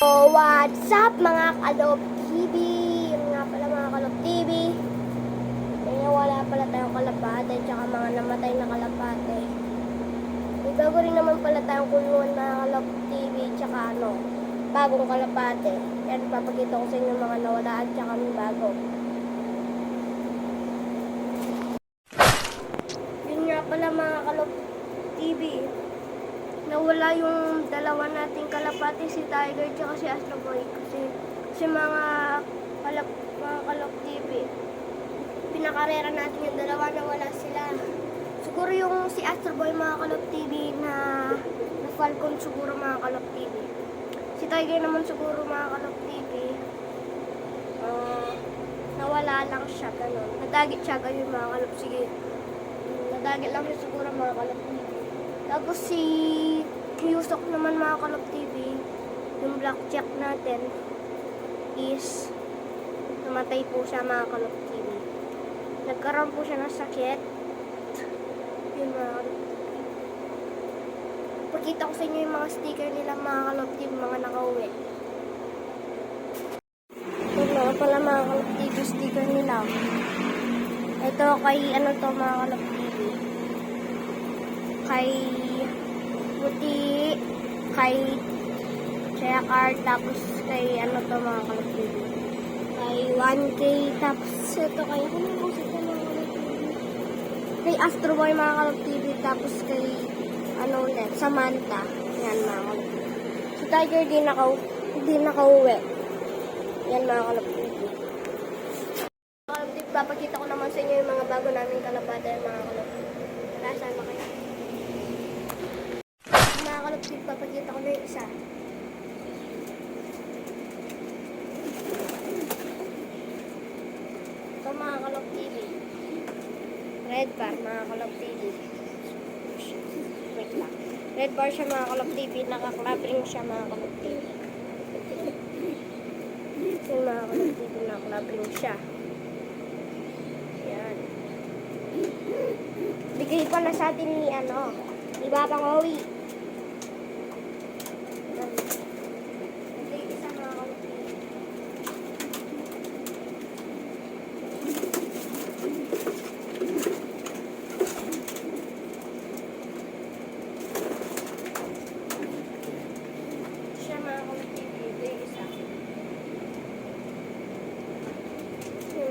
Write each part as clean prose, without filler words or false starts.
So, what's up mga Kalop TV? Yung nga pala mga Kalop TV. Kaya wala pala tayong kalapate tsaka mga namatay na kalapate. May bago rin naman pala tayong kulungan mga Kalop TV tsaka bagong kalapate. Yan, papakita ko sa inyo mga nawala at tsaka may bago. Yun nga pala mga Kalop TV. Nawala yung dalawa nating kalapati, si Tiger at si Astro Boy. Kasi mga Kalop TV, pinakarera natin yung dalawa, nawala sila. Siguro yung si Astro Boy mga Kalop TV na Falcon siguro mga Kalop TV. Si Tiger naman siguro mga Kalop TV, nawala lang siya, gano'n. Nadagit siya, ganyan mga Kalop. Sige, nadagit lang siya siguro mga Kalop TV. Tapos si Yusok naman mga Kalop TV, yung blackjack natin is namatay po siya mga Kalop TV. Nagkaroon po siya ng sakit. Yun mga Kalop TV. Pakita ko sa inyo yung mga sticker nila mga Kalop TV, mga nakauwi. Ito mga pala mga Kalop TV sticker nila. Ito kay to mga Kalop TV. Kay Puti, kay Checker, tapos kay to mga Kalop TV. Kay 1K, tapos ito kay kay Astro Boy mga Kalop TV, tapos kay ulit, Samantha. Yan mga Kalop TV. Si Tiger di nakauwi. Yan mga Kalop TV. Kalop TV, papakita ko naman sa inyo yung mga bago namin kalapate mga Kalop TV. Tara, sama kayo. Mga Kalop TV, papakita ko na yung isa. Ito mga Kalop TV. Red bar mga Kalop TV. Wait lang. Red bar siya mga Kalop TV. Nakaklabring siya mga Kalop TV. Yung mga Kalop TV nakaklabring siya. Yan. Bigay pala sa atin ni ni Babang Owi.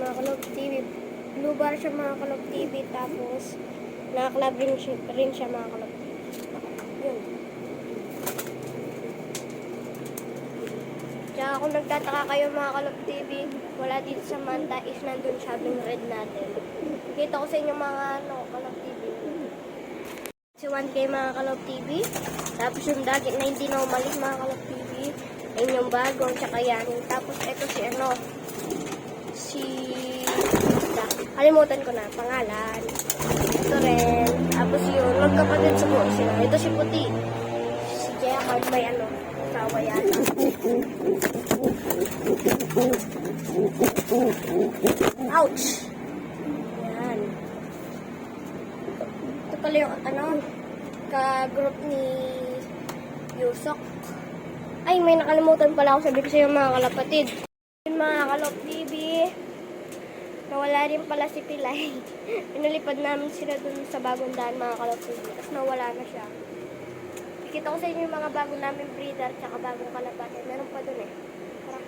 Mga Kalop TV. Blue bar siya mga Kalop TV. Tapos, nakaklab rin siya mga Kalop TV. Yun. Tsaka kung nagtataka kayo mga Kalop TV, wala dito sa Manta is nandun siya yung red natin. Kita ko sa inyo mga Kalop TV. Si 1K mga Kalop TV. Tapos yung dagit na hindi na umalis mga Kalop TV. Ayun yung bago. Tsaka yan. Tapos ito si kalimutan ko na pangalan. Ito rin. Tapos yun, magkapatid siguro sila. Ito si Puti. Si Jacard may asawa yata. Ouch! Yan. Ito pala yung ka-group ni Yusok. Ay, may nakalimutan pala ako sabi ko sa iyo mga kalapatid. Mga Kalop TV, nawala rin pala si Pilay. Pinalipad namin sila dun sa bagong daan mga Kalop TV. Tapos nawala na siya. Ikita ko sa inyo yung mga bago namin breeder tsaka bagong kalapate. Meron pa dun eh. Tara.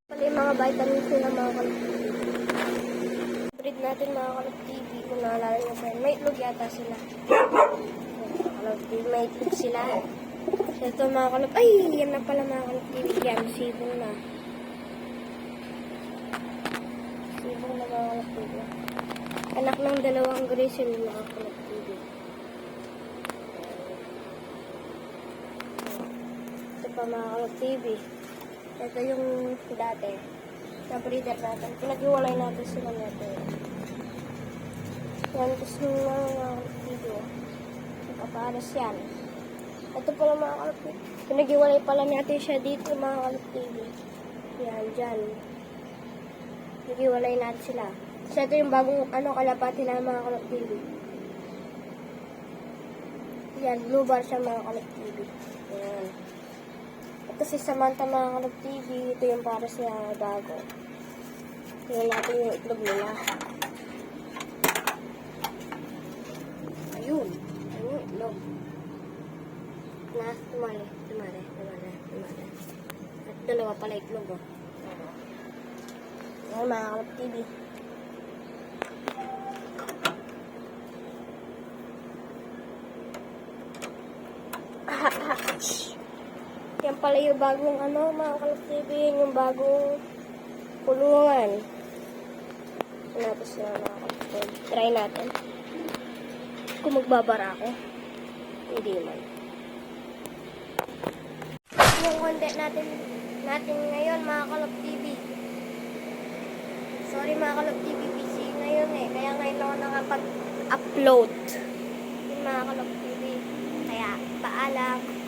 Pala yung mga vitamins nila mga Kalop TV. Breed natin mga Kalop TV. Kung naalala nyo pa yun. May itlog yata sila. Kalop TV, may itlog sila. So ito mga Kalop. Ay, yan na pala mga Kalop TV. Yan, sibong na. Anak ng dalawang grizzly mga Kalop TV. Ito pa mga Kalop TV. Ito yung dati na breeder natin. Pinag-iwalay natin sila natin. Yan, tapos yung mga Kalop TV. Nakaparas yan. Ito pala mga Kalop TV. Pinag-iwalay pala natin siya dito mga Kalop TV. Yan, dyan. Nag-iwalay natin sila. So, ito yung bagong kalapati na mga Kalop TV. Yan, blue bar siya mga Kalop TV. Yan. Ito si Samantha mga Kalab TV. Ito yung para sa bago. Tingnan natin yung itlog nila. Ayun. Ayun yung itlog. Na, tumali. At dalawa pala itlog, oh. Ayan, mga Kalab TV. Yan pala yung bagong mga Kalab TV. Yung bagong kulungan. Tapos na mga Kalab TV. Try natin. Kung magbabara ako. Hindi man. Yung content natin ngayon mga Kalab TV. Sorry mga Kalab TV, busy ngayon eh. Kaya ngayon ako nakapag-upload. Yung mga Kalab TV. Kaya paalam.